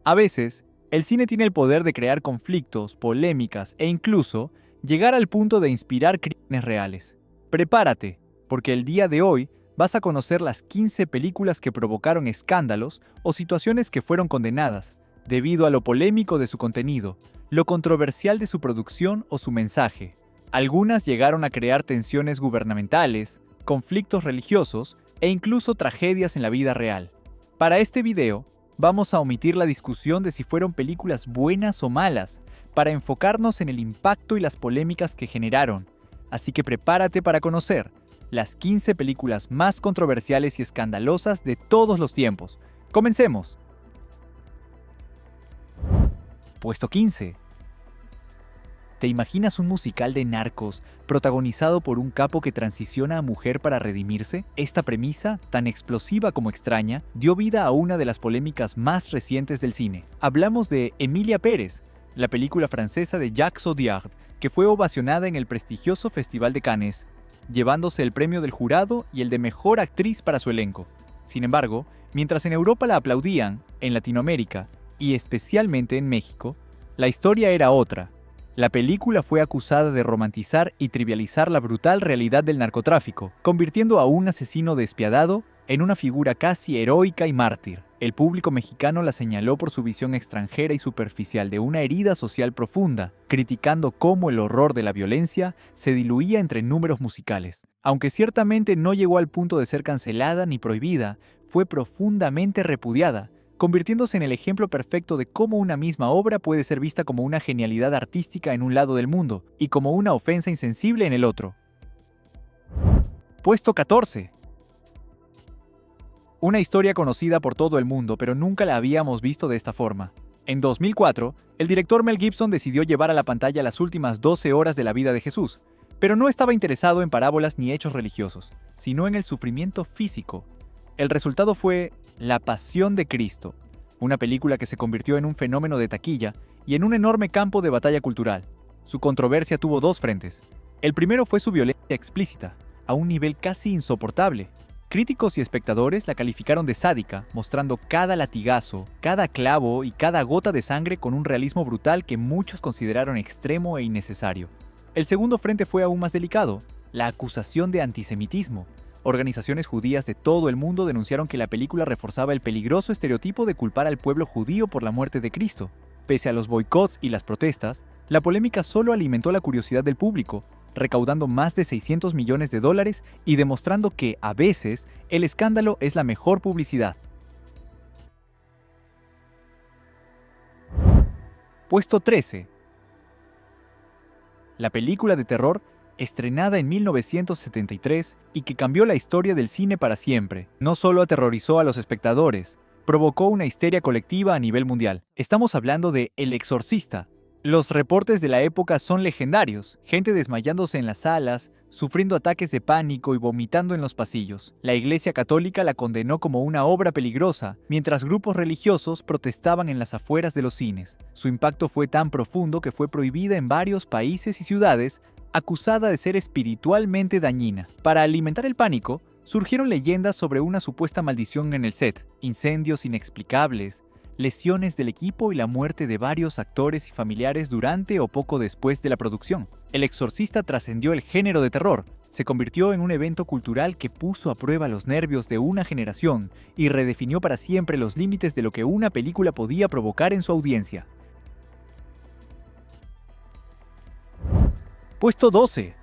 A veces, el cine tiene el poder de crear conflictos, polémicas e incluso llegar al punto de inspirar crímenes reales. Prepárate, porque el día de hoy vas a conocer las 15 películas que provocaron escándalos o situaciones que fueron condenadas, debido a lo polémico de su contenido, lo controversial de su producción o su mensaje. Algunas llegaron a crear tensiones gubernamentales, conflictos religiosos e incluso tragedias en la vida real. Para este video, vamos a omitir la discusión de si fueron películas buenas o malas, para enfocarnos en el impacto y las polémicas que generaron. Así que prepárate para conocer las 15 películas más controversiales y escandalosas de todos los tiempos. ¡Comencemos! Puesto 15. ¿Te imaginas un musical de narcos protagonizado por un capo que transiciona a mujer para redimirse? Esta premisa, tan explosiva como extraña, dio vida a una de las polémicas más recientes del cine. Hablamos de Emilia Pérez, la película francesa de Jacques Audiard, que fue ovacionada en el prestigioso Festival de Cannes, llevándose el premio del jurado y el de mejor actriz para su elenco. Sin embargo, mientras en Europa la aplaudían, en Latinoamérica, y especialmente en México, la historia era otra. La película fue acusada de romantizar y trivializar la brutal realidad del narcotráfico, convirtiendo a un asesino despiadado en una figura casi heroica y mártir. El público mexicano la señaló por su visión extranjera y superficial de una herida social profunda, criticando cómo el horror de la violencia se diluía entre números musicales. Aunque ciertamente no llegó al punto de ser cancelada ni prohibida, fue profundamente repudiada, convirtiéndose en el ejemplo perfecto de cómo una misma obra puede ser vista como una genialidad artística en un lado del mundo y como una ofensa insensible en el otro. Puesto 14. Una historia conocida por todo el mundo, pero nunca la habíamos visto de esta forma. En 2004, el director Mel Gibson decidió llevar a la pantalla las últimas 12 horas de la vida de Jesús, pero no estaba interesado en parábolas ni hechos religiosos, sino en el sufrimiento físico. El resultado fue La Pasión de Cristo, una película que se convirtió en un fenómeno de taquilla y en un enorme campo de batalla cultural. Su controversia tuvo dos frentes. El primero fue su violencia explícita, a un nivel casi insoportable. Críticos y espectadores la calificaron de sádica, mostrando cada latigazo, cada clavo y cada gota de sangre con un realismo brutal que muchos consideraron extremo e innecesario. El segundo frente fue aún más delicado, la acusación de antisemitismo. Organizaciones judías de todo el mundo denunciaron que la película reforzaba el peligroso estereotipo de culpar al pueblo judío por la muerte de Cristo. Pese a los boicots y las protestas, la polémica solo alimentó la curiosidad del público, recaudando más de $600 millones y demostrando que, a veces, el escándalo es la mejor publicidad. Puesto 13. La película de terror estrenada en 1973 y que cambió la historia del cine para siempre. No solo aterrorizó a los espectadores, provocó una histeria colectiva a nivel mundial. Estamos hablando de El Exorcista. Los reportes de la época son legendarios, gente desmayándose en las salas, sufriendo ataques de pánico y vomitando en los pasillos. La Iglesia Católica la condenó como una obra peligrosa, mientras grupos religiosos protestaban en las afueras de los cines. Su impacto fue tan profundo que fue prohibida en varios países y ciudades, acusada de ser espiritualmente dañina. Para alimentar el pánico, surgieron leyendas sobre una supuesta maldición en el set, incendios inexplicables, lesiones del equipo y la muerte de varios actores y familiares durante o poco después de la producción. El Exorcista trascendió el género de terror, se convirtió en un evento cultural que puso a prueba los nervios de una generación y redefinió para siempre los límites de lo que una película podía provocar en su audiencia. Puesto 12.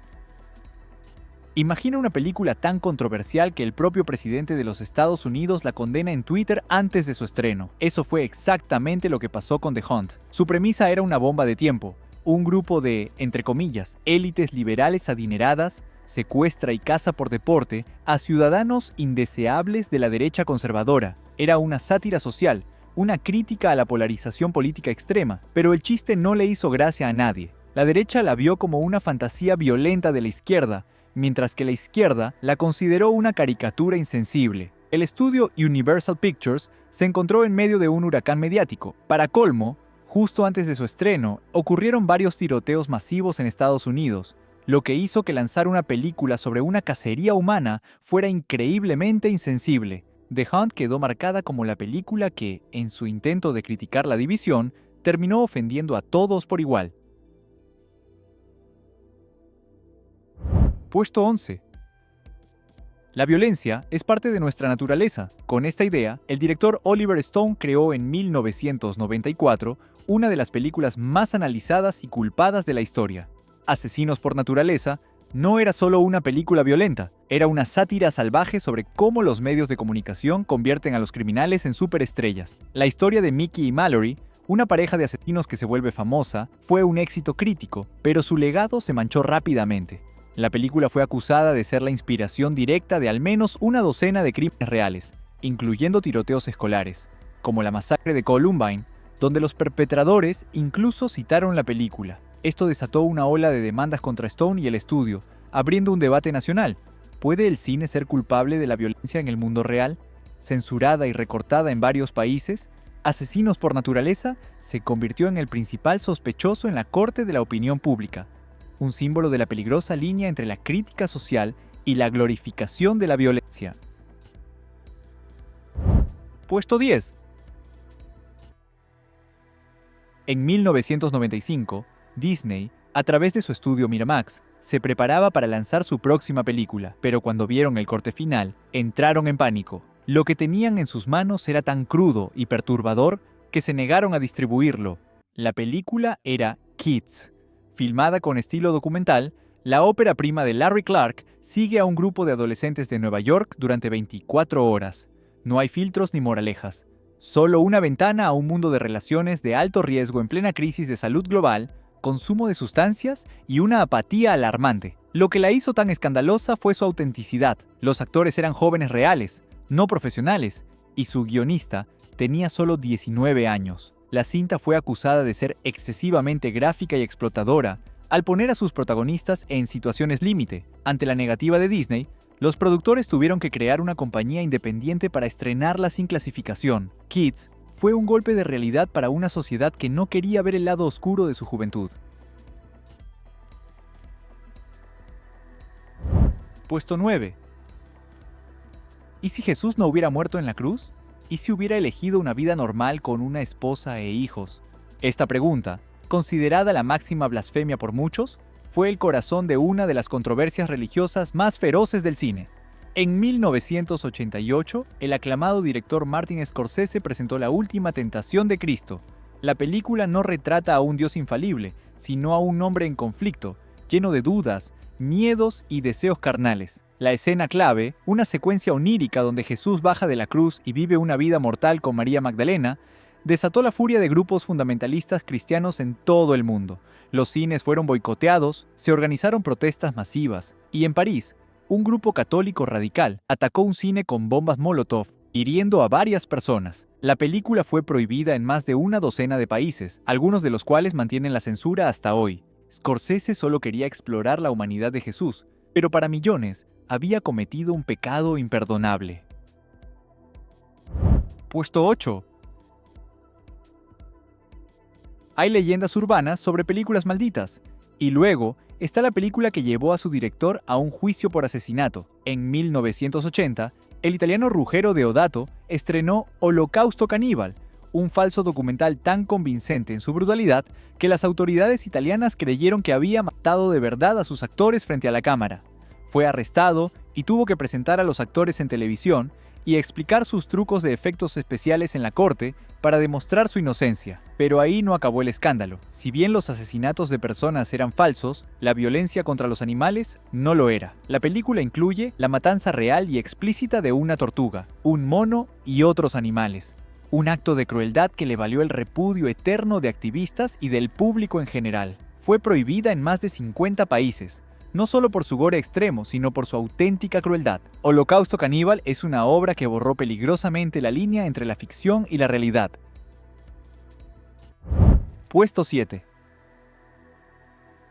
Imagina una película tan controversial que el propio presidente de los Estados Unidos la condena en Twitter antes de su estreno. Eso fue exactamente lo que pasó con The Hunt. Su premisa era una bomba de tiempo. Un grupo de, entre comillas, élites liberales adineradas secuestra y caza por deporte a ciudadanos indeseables de la derecha conservadora. Era una sátira social, una crítica a la polarización política extrema, pero el chiste no le hizo gracia a nadie. La derecha la vio como una fantasía violenta de la izquierda, mientras que la izquierda la consideró una caricatura insensible. El estudio Universal Pictures se encontró en medio de un huracán mediático. Para colmo, justo antes de su estreno, ocurrieron varios tiroteos masivos en Estados Unidos, lo que hizo que lanzar una película sobre una cacería humana fuera increíblemente insensible. The Hunt quedó marcada como la película que, en su intento de criticar la división, terminó ofendiendo a todos por igual. Puesto 11. La violencia es parte de nuestra naturaleza. Con esta idea, el director Oliver Stone creó en 1994 una de las películas más analizadas y culpadas de la historia. Asesinos por naturaleza no era solo una película violenta, era una sátira salvaje sobre cómo los medios de comunicación convierten a los criminales en superestrellas. La historia de Mickey y Mallory, una pareja de asesinos que se vuelve famosa, fue un éxito crítico, pero su legado se manchó rápidamente. La película fue acusada de ser la inspiración directa de al menos una docena de crímenes reales, incluyendo tiroteos escolares, como la masacre de Columbine, donde los perpetradores incluso citaron la película. Esto desató una ola de demandas contra Stone y el estudio, abriendo un debate nacional. ¿Puede el cine ser culpable de la violencia en el mundo real? Censurada y recortada en varios países, Asesinos por naturaleza se convirtió en el principal sospechoso en la corte de la opinión pública, un símbolo de la peligrosa línea entre la crítica social y la glorificación de la violencia. Puesto 10. En 1995, Disney, a través de su estudio Miramax, se preparaba para lanzar su próxima película, pero cuando vieron el corte final, entraron en pánico. Lo que tenían en sus manos era tan crudo y perturbador que se negaron a distribuirlo. La película era Kids. Filmada con estilo documental, la ópera prima de Larry Clark sigue a un grupo de adolescentes de Nueva York durante 24 horas. No hay filtros ni moralejas. Solo una ventana a un mundo de relaciones de alto riesgo en plena crisis de salud global, consumo de sustancias y una apatía alarmante. Lo que la hizo tan escandalosa fue su autenticidad. Los actores eran jóvenes reales, no profesionales, y su guionista tenía solo 19 años. La cinta fue acusada de ser excesivamente gráfica y explotadora, al poner a sus protagonistas en situaciones límite. Ante la negativa de Disney, los productores tuvieron que crear una compañía independiente para estrenarla sin clasificación. Kids fue un golpe de realidad para una sociedad que no quería ver el lado oscuro de su juventud. Puesto 9. ¿Y si Jesús no hubiera muerto en la cruz? ¿Y si hubiera elegido una vida normal con una esposa e hijos? Esta pregunta, considerada la máxima blasfemia por muchos, fue el corazón de una de las controversias religiosas más feroces del cine. En 1988, el aclamado director Martin Scorsese presentó La Última Tentación de Cristo. La película no retrata a un Dios infalible, sino a un hombre en conflicto, lleno de dudas, miedos y deseos carnales. La escena clave, una secuencia onírica donde Jesús baja de la cruz y vive una vida mortal con María Magdalena, desató la furia de grupos fundamentalistas cristianos en todo el mundo. Los cines fueron boicoteados, se organizaron protestas masivas, y en París, un grupo católico radical atacó un cine con bombas Molotov, hiriendo a varias personas. La película fue prohibida en más de una docena de países, algunos de los cuales mantienen la censura hasta hoy. Scorsese solo quería explorar la humanidad de Jesús, pero para millones había cometido un pecado imperdonable. Puesto 8. Hay leyendas urbanas sobre películas malditas, y luego está la película que llevó a su director a un juicio por asesinato. En 1980, el italiano Ruggero Deodato estrenó Holocausto Caníbal, un falso documental tan convincente en su brutalidad que las autoridades italianas creyeron que había matado de verdad a sus actores frente a la cámara. Fue arrestado y tuvo que presentar a los actores en televisión y explicar sus trucos de efectos especiales en la corte para demostrar su inocencia. Pero ahí no acabó el escándalo. Si bien los asesinatos de personas eran falsos, la violencia contra los animales no lo era. La película incluye la matanza real y explícita de una tortuga, un mono y otros animales. Un acto de crueldad que le valió el repudio eterno de activistas y del público en general. Fue prohibida en más de 50 países. No solo por su gore extremo, sino por su auténtica crueldad. Holocausto Caníbal es una obra que borró peligrosamente la línea entre la ficción y la realidad. Puesto 7.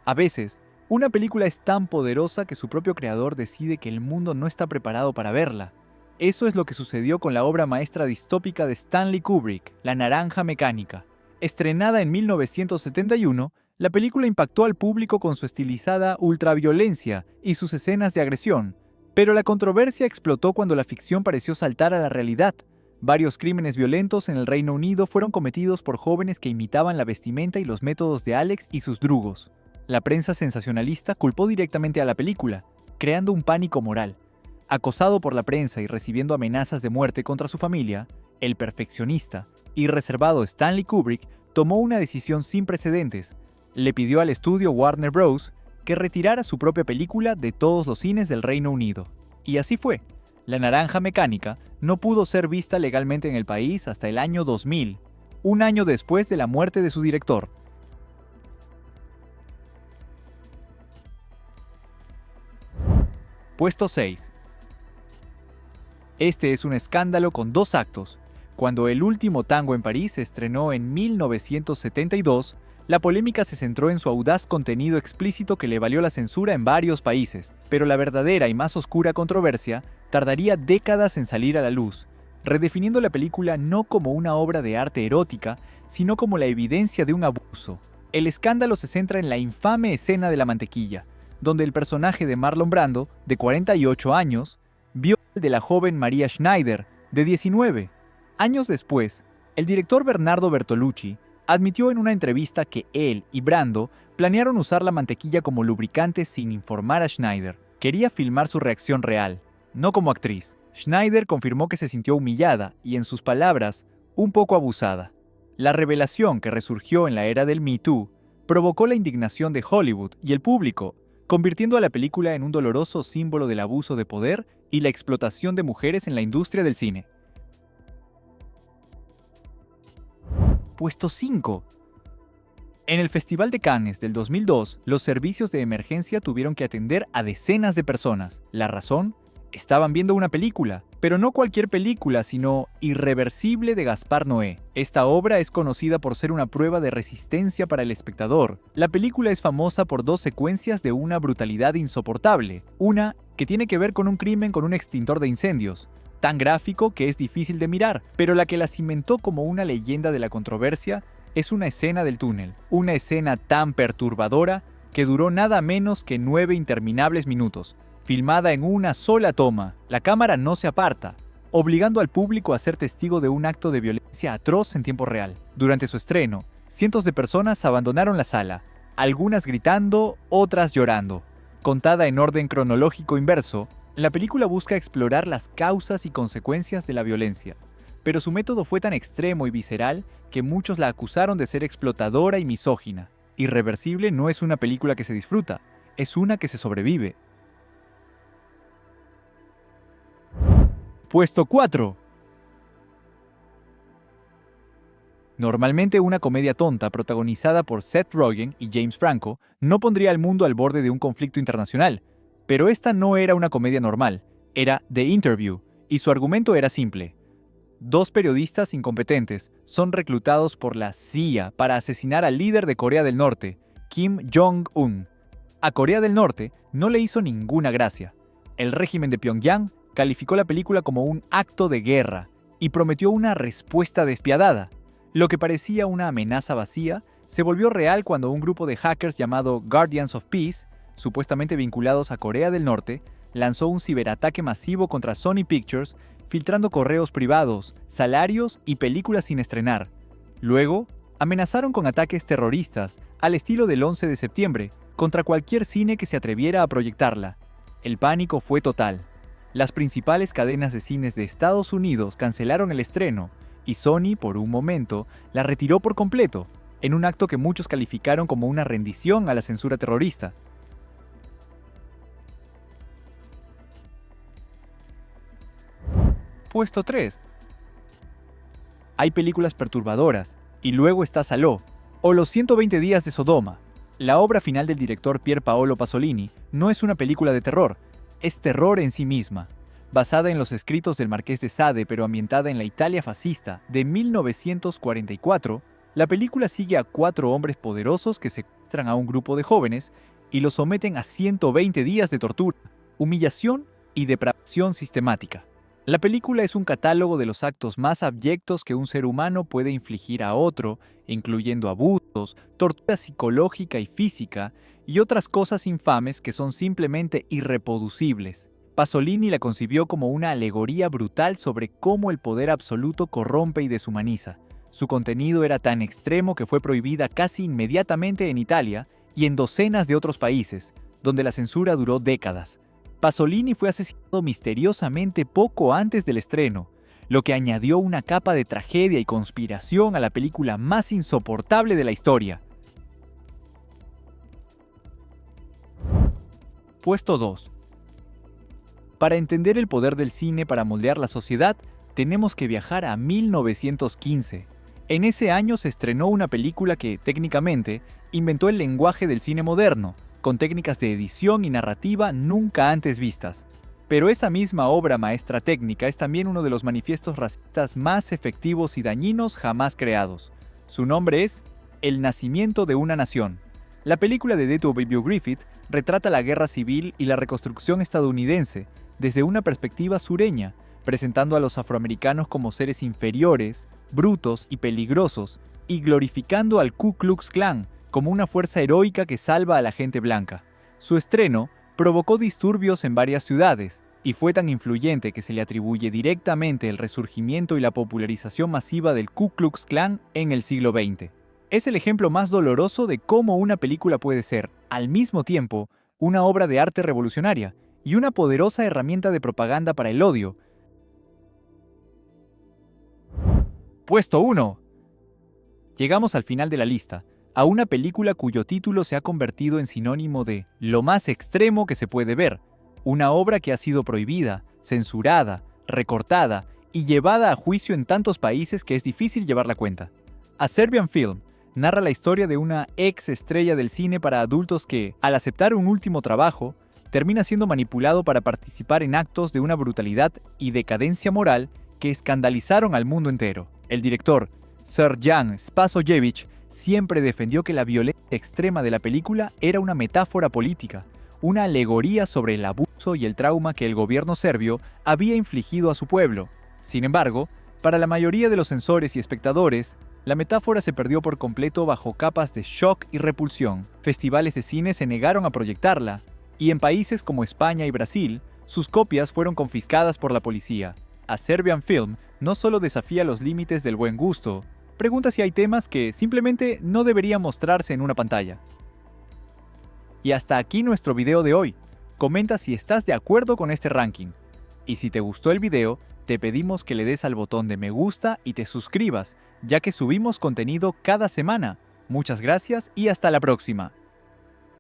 A veces, una película es tan poderosa que su propio creador decide que el mundo no está preparado para verla. Eso es lo que sucedió con la obra maestra distópica de Stanley Kubrick, La Naranja Mecánica. Estrenada en 1971, la película impactó al público con su estilizada ultraviolencia y sus escenas de agresión. Pero la controversia explotó cuando la ficción pareció saltar a la realidad. Varios crímenes violentos en el Reino Unido fueron cometidos por jóvenes que imitaban la vestimenta y los métodos de Alex y sus drugos. La prensa sensacionalista culpó directamente a la película, creando un pánico moral. Acosado por la prensa y recibiendo amenazas de muerte contra su familia, el perfeccionista y reservado Stanley Kubrick tomó una decisión sin precedentes. Le pidió al estudio Warner Bros. Que retirara su propia película de todos los cines del Reino Unido. Y así fue. La Naranja Mecánica no pudo ser vista legalmente en el país hasta el año 2000, un año después de la muerte de su director. Puesto 6. Este es un escándalo con dos actos. Cuando El último tango en París se estrenó en 1972, la polémica se centró en su audaz contenido explícito que le valió la censura en varios países, pero la verdadera y más oscura controversia tardaría décadas en salir a la luz, redefiniendo la película no como una obra de arte erótica, sino como la evidencia de un abuso. El escándalo se centra en la infame escena de la mantequilla, donde el personaje de Marlon Brando, de 48 años, vio el de la joven Maria Schneider, de 19. Años después, el director Bernardo Bertolucci admitió en una entrevista que él y Brando planearon usar la mantequilla como lubricante sin informar a Schneider. Quería filmar su reacción real, no como actriz. Schneider confirmó que se sintió humillada y, en sus palabras, un poco abusada. La revelación que resurgió en la era del Me Too provocó la indignación de Hollywood y el público, convirtiendo a la película en un doloroso símbolo del abuso de poder y la explotación de mujeres en la industria del cine. Puesto 5. En el Festival de Cannes del 2002, los servicios de emergencia tuvieron que atender a decenas de personas. ¿La razón? Estaban viendo una película, pero no cualquier película, sino Irreversible de Gaspar Noé. Esta obra es conocida por ser una prueba de resistencia para el espectador. La película es famosa por dos secuencias de una brutalidad insoportable. Una que tiene que ver con un crimen con un extintor de incendios, tan gráfico que es difícil de mirar, pero la que la cimentó como una leyenda de la controversia es una escena del túnel, una escena tan perturbadora que duró nada menos que 9 interminables minutos, filmada en una sola toma. La cámara no se aparta, obligando al público a ser testigo de un acto de violencia atroz en tiempo real. Durante su estreno, cientos de personas abandonaron la sala, algunas gritando, otras llorando. Contada en orden cronológico inverso, la película busca explorar las causas y consecuencias de la violencia, pero su método fue tan extremo y visceral que muchos la acusaron de ser explotadora y misógina. Irreversible no es una película que se disfruta, es una que se sobrevive. Puesto 4. Normalmente una comedia tonta protagonizada por Seth Rogen y James Franco no pondría al mundo al borde de un conflicto internacional, pero esta no era una comedia normal, era The Interview, y su argumento era simple. Dos periodistas incompetentes son reclutados por la CIA para asesinar al líder de Corea del Norte, Kim Jong-un. A Corea del Norte no le hizo ninguna gracia. El régimen de Pyongyang calificó la película como un acto de guerra y prometió una respuesta despiadada. Lo que parecía una amenaza vacía se volvió real cuando un grupo de hackers llamado Guardians of Peace, supuestamente vinculados a Corea del Norte, lanzó un ciberataque masivo contra Sony Pictures, filtrando correos privados, salarios y películas sin estrenar. Luego, amenazaron con ataques terroristas, al estilo del 11 de septiembre, contra cualquier cine que se atreviera a proyectarla. El pánico fue total. Las principales cadenas de cines de Estados Unidos cancelaron el estreno, y Sony, por un momento, la retiró por completo, en un acto que muchos calificaron como una rendición a la censura terrorista. Puesto 3. Hay películas perturbadoras, y luego está Salò, o Los 120 días de Sodoma. La obra final del director Pier Paolo Pasolini no es una película de terror, es terror en sí misma. Basada en los escritos del Marqués de Sade pero ambientada en la Italia fascista de 1944, la película sigue a 4 hombres poderosos que secuestran a un grupo de jóvenes y los someten a 120 días de tortura, humillación y depravación sistemática. La película es un catálogo de los actos más abyectos que un ser humano puede infligir a otro, incluyendo abusos, tortura psicológica y física, y otras cosas infames que son simplemente irreproducibles. Pasolini la concibió como una alegoría brutal sobre cómo el poder absoluto corrompe y deshumaniza. Su contenido era tan extremo que fue prohibida casi inmediatamente en Italia y en docenas de otros países, donde la censura duró décadas. Pasolini fue asesinado misteriosamente poco antes del estreno, lo que añadió una capa de tragedia y conspiración a la película más insoportable de la historia. Puesto 2. Para entender el poder del cine para moldear la sociedad, tenemos que viajar a 1915. En ese año se estrenó una película que, técnicamente, inventó el lenguaje del cine moderno, con técnicas de edición y narrativa nunca antes vistas. Pero esa misma obra maestra técnica es también uno de los manifiestos racistas más efectivos y dañinos jamás creados. Su nombre es El nacimiento de una nación. La película de D.W. Griffith retrata la guerra civil y la reconstrucción estadounidense desde una perspectiva sureña, presentando a los afroamericanos como seres inferiores, brutos y peligrosos, y glorificando al Ku Klux Klan como una fuerza heroica que salva a la gente blanca. Su estreno provocó disturbios en varias ciudades, y fue tan influyente que se le atribuye directamente el resurgimiento y la popularización masiva del Ku Klux Klan en el siglo XX. Es el ejemplo más doloroso de cómo una película puede ser, al mismo tiempo, una obra de arte revolucionaria y una poderosa herramienta de propaganda para el odio. Puesto 1. Llegamos al final de la lista, a una película cuyo título se ha convertido en sinónimo de lo más extremo que se puede ver, una obra que ha sido prohibida, censurada, recortada y llevada a juicio en tantos países que es difícil llevar la cuenta. A Serbian Film narra la historia de una ex estrella del cine para adultos que, al aceptar un último trabajo, termina siendo manipulado para participar en actos de una brutalidad y decadencia moral que escandalizaron al mundo entero. El director, Srđan Spasojević, siempre defendió que la violencia extrema de la película era una metáfora política, una alegoría sobre el abuso y el trauma que el gobierno serbio había infligido a su pueblo. Sin embargo, para la mayoría de los censores y espectadores, la metáfora se perdió por completo bajo capas de shock y repulsión. Festivales de cine se negaron a proyectarla, y en países como España y Brasil, sus copias fueron confiscadas por la policía. A Serbian Film no solo desafía los límites del buen gusto, pregunta si hay temas que simplemente no deberían mostrarse en una pantalla. Y hasta aquí nuestro video de hoy. Comenta si estás de acuerdo con este ranking. Y si te gustó el video, te pedimos que le des al botón de me gusta y te suscribas, ya que subimos contenido cada semana. Muchas gracias y hasta la próxima.